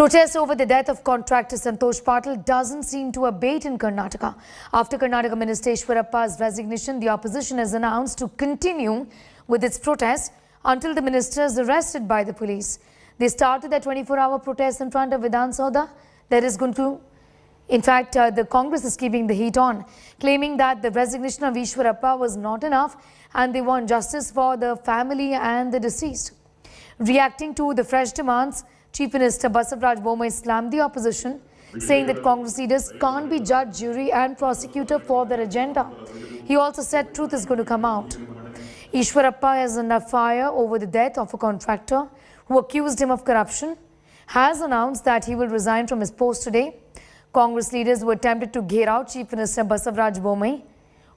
Protest over the death of contractor Santosh Patil doesn't seem to abate in Karnataka. After Karnataka Minister Eshwarappa's resignation, the opposition has announced to continue with its protest until the minister is arrested by the police. They started their 24-hour protest in front of Vidhan Soda. That is going to, in fact, the Congress is keeping the heat on, claiming that the resignation of Eshwarappa was not enough and they want justice for the family and the deceased. Reacting to the fresh demands, Chief Minister Basavaraj Bommai slammed the opposition, saying that Congress leaders can't be judge, jury and prosecutor for their agenda. He also said truth is going to come out. Eshwarappa has under fire over the death of a contractor who accused him of corruption, has announced that he will resign from his post today. Congress leaders who attempted to gear out Chief Minister Basavaraj Bommai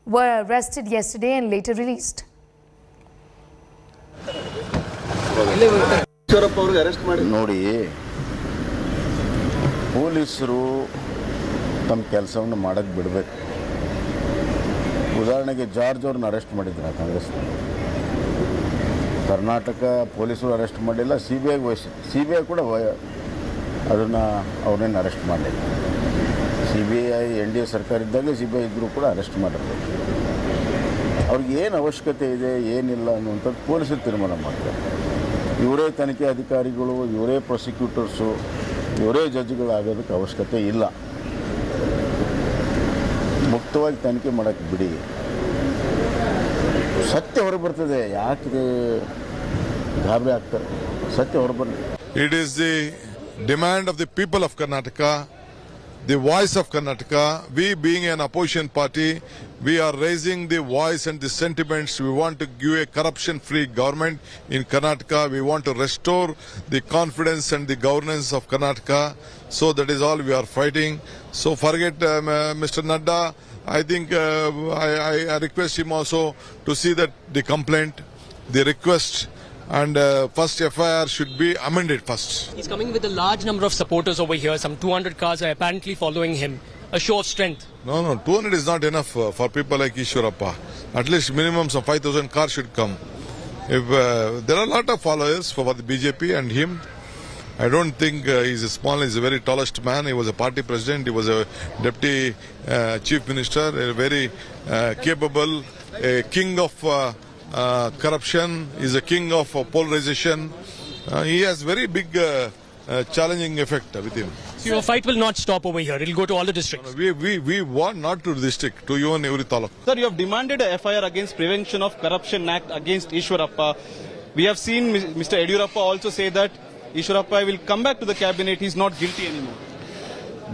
were arrested yesterday and later released. ನೋಡಿ, ಪೊಲೀಸರು ತಮ್ಮ ಕೆಲಸವನ್ನು ಮಾಡೋಕ್ಕೆ ಬಿಡಬೇಕು. ಉದಾಹರಣೆಗೆ George ಅವ್ರನ್ನ arrest ಮಾಡಿದ್ರು ಕಾಂಗ್ರೆಸ್. ಕರ್ನಾಟಕ ಪೊಲೀಸರು ಅರೆಸ್ಟ್ ಮಾಡಿಲ್ಲ, CBIಗೆ ವಹಿಸಿದ್ರು. CBI ಕೂಡ ಅದನ್ನು ಅವ್ರನ್ನೇನು ಅರೆಸ್ಟ್ ಮಾಡಲಿಲ್ಲ. CBI NDA ಸರ್ಕಾರ ಇದ್ದಾಗ CBI ಇದ್ದರೂ ಕೂಡ ಅರೆಸ್ಟ್ ಮಾಡಿರ್ಬೇಕು. ಅವ್ರಿಗೆ ಏನು ಅವಶ್ಯಕತೆ ಇದೆ ಏನಿಲ್ಲ ಅನ್ನುವಂಥದ್ದು ಪೊಲೀಸರು ತೀರ್ಮಾನ ಮಾಡ್ತಾರೆ. ಇವರೇ ತನಿಖೆ ಅಧಿಕಾರಿಗಳು, ಇವರೇ ಪ್ರಾಸಿಕ್ಯೂಟರ್ಸು, ಇವರೇ ಜಡ್ಜ್ಗಳಾಗೋದಕ್ಕೆ ಅವಶ್ಯಕತೆ ಇಲ್ಲ. ಮುಕ್ತವಾಗಿ ತನಿಖೆ ಮಾಡೋಕ್ಕೆ ಬಿಡಿ. ಸತ್ಯ ಹೊರಬರ್ತದೆ, ಯಾಕೆ ಗಾಬರಿ ಆಗ್ತಾರೆ? ಸತ್ಯ ಹೊರಬರ್ತದೆ. It is the demand of the people of Karnataka, the voice of Karnataka. We being an opposition party, we are raising the voice and the sentiments. We want to give a corruption-free government in Karnataka. We want to restore the confidence and the governance of Karnataka. So that is all we are fighting. So forget Mr. Nadda. I think I request him also to see that the complaint, the request, and first FIR should be amended first. He's coming with a large number of supporters over here. Some 200 cars are apparently following him. A show of strength. No, 200 is not enough for people like Eshwarappa. At least minimum some 5,000 cars should come. If there are a lot of followers for the BJP and him. I don't think he's small. He's a very tallest man. He was a party president. He was a deputy chief minister. A very capable, a king of corruption. He's a king of polarization. He has very big challenging effect with him. So your fight will not stop over here. It will go to all the districts. We want not to the district, to even every taluk. Sir, you have demanded a FIR against Prevention of Corruption Act against Eshwarappa. We have seen Mr. Eshwarappa also say that Eshwarappa will come back to the cabinet. He is not guilty anymore.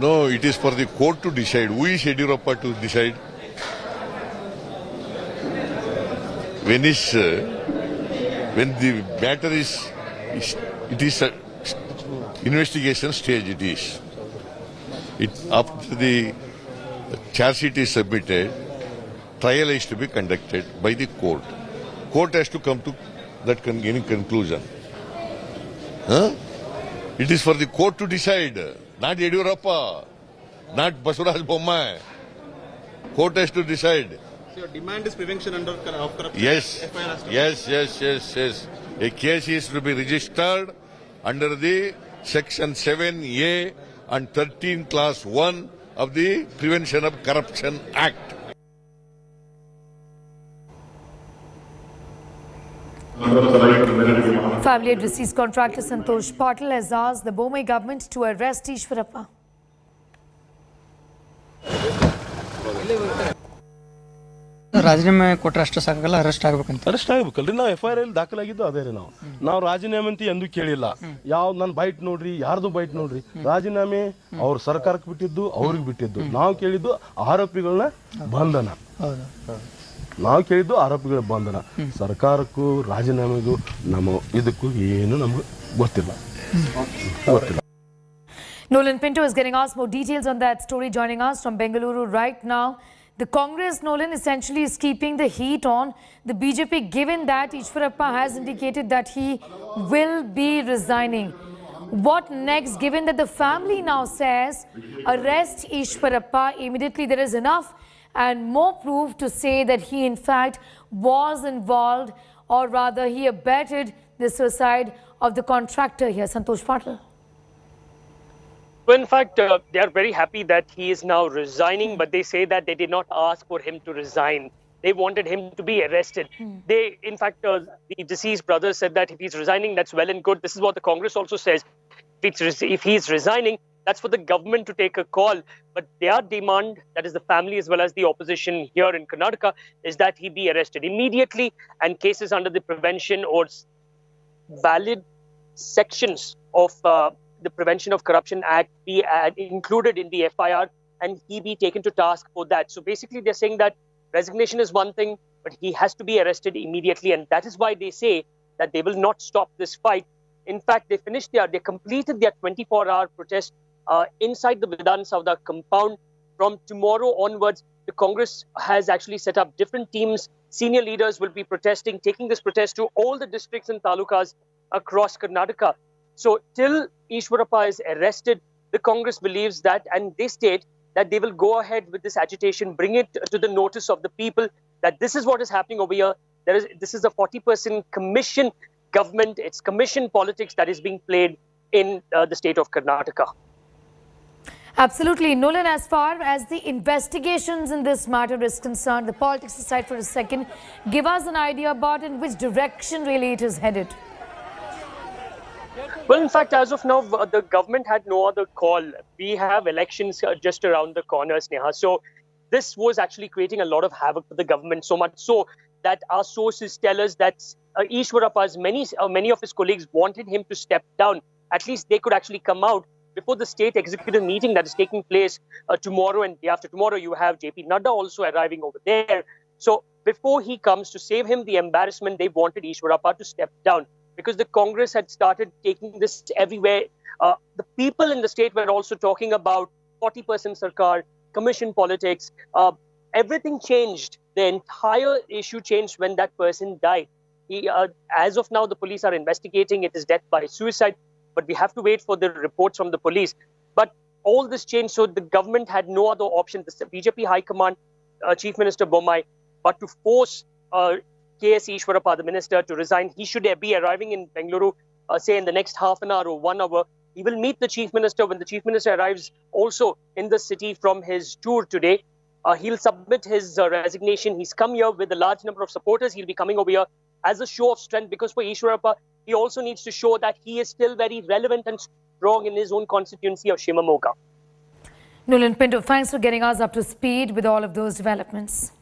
No, it is for the court to decide. Who is Eshwarappa to decide? When the matter is it is a investigation stage. After the charge sheet is submitted, trial is to be conducted by the court. Court has to come to that any conclusion. It is for the court to decide, not Eshwarappa, not Basavaraj Bommai. Court has to decide. So your demand is prevention of corruption? Yes. A case is to be registered under the Section 7A and 13 Class 1 of the Prevention of Corruption Act. Family of deceased contractor Santosh Patil has asked the Bommai government to arrest Eshwarappa. ರಾಜೀನಾಮೆ ಕೊಟ್ಟರೆ ಅಷ್ಟು ಸಾಕಾಗಲ್ಲ, arrest ಆಗಬೇಕಂತ. Arrest ಆಗಬೇಕಲ್ರಿ. ನಾವು FIR ದಾಖಲಾಗಿದ್ದು ಅದೇ ರೀ. ನಾವು ರಾಜೀನಾಮೆ ಅಂತ ಎಂದೂ ಕೇಳಿಲ್ಲ. ಯಾವ್ದು ನನ್ನ ಬೈಟ್ ನೋಡ್ರಿ, ಯಾರ್ದು ಬೈಟ್ ನೋಡ್ರಿ. ರಾಜೀನಾಮೆ ಅವ್ರ ಸರ್ಕಾರಕ್ಕೆ ಬಿಟ್ಟಿದ್ದು, ಅವ್ರಿಗೆ ಬಿಟ್ಟಿದ್ದು. ನಾವು ಕೇಳಿದ್ದು ಆರೋಪಿಗಳನ್ನ ಬಂಧನ. ನಾವು ಕೇಳಿದ್ದು ಆರೋಪಿಗಳ ಬಂಧನ. ಸರ್ಕಾರಕ್ಕೂ ರಾಜೀನಾಮೆಗೂ ನಮ್ಮ ಇದಕ್ಕೂ ಏನು ನಮ್ಗೆ ಗೊತ್ತಿಲ್ಲ. Nolan Pinto is getting us more details on that story, joining us from Bengaluru right now. The Congress, Nolan, essentially is keeping the heat on the BJP, given that Eshwarappa has indicated that he will be resigning. What next, given that the family now says arrest Eshwarappa immediately? There is enough and more proof to say that he in fact was involved, or rather he abetted the suicide of the contractor here, Santosh Patil. Well, in fact, they are very happy that he is now resigning, but they say that they did not ask for him to resign. They wanted him to be arrested. They, in fact, the deceased brother said that if he's resigning, that's well and good. This is what the Congress also says. If he's resigning, that's for the government to take a call. But their demand, that is the family as well as the opposition here in Karnataka, is that he be arrested immediately and cases under the prevention or valid sections of the Prevention of Corruption Act be included in the FIR and he be taken to task for that. So basically, they're saying that resignation is one thing, but he has to be arrested immediately. And that is why they say that they will not stop this fight. In fact, they completed their 24-hour protest inside the Vidhan Savda compound. From tomorrow onwards, the Congress has actually set up different teams. Senior leaders will be protesting, taking this protest to all the districts and talukas across Karnataka. So till Eshwarappa is arrested, the Congress believes that, and they state that they will go ahead with this agitation, bring it to the notice of the people, that this is what is happening over here. This is a 40% commission government. It's commission politics that is being played in the state of Karnataka. Absolutely. Nolan, as far as the investigations in this matter is concerned, the politics aside for a second, give us an idea about in which direction really it is headed. Well, in fact, as of now, the government had no other call. We have elections just around the corner, Sneha. So this was actually creating a lot of havoc for the government, so much so that our sources tell us that Eshwarappa's many of his colleagues wanted him to step down. At least they could actually come out before the state executive meeting that is taking place tomorrow and day after tomorrow. You have JP Nadda also arriving over there. So before he comes, to save him the embarrassment, they wanted Eshwarappa to step down, because the Congress had started taking this everywhere. The people in the state were also talking about 40% Sarkar, commission politics. Everything changed. The entire issue changed when that person died. As of now, the police are investigating. It is death by suicide, but we have to wait for the reports from the police. But all this changed, so the government had no other option. The BJP High Command, Chief Minister Bommai, but to force K.S. Eshwarappa, the minister, to resign. He should be arriving in Bengaluru, say in the next half an hour or 1 hour. He will meet the chief minister. When the chief minister arrives also in the city from his tour today, he'll submit his resignation. He's come here with a large number of supporters. He'll be coming over here as a show of strength, because for Eshwarappa, he also needs to show that he is still very relevant and strong in his own constituency of Shimoga. Nolan Pinto, thanks for getting us up to speed with all of those developments.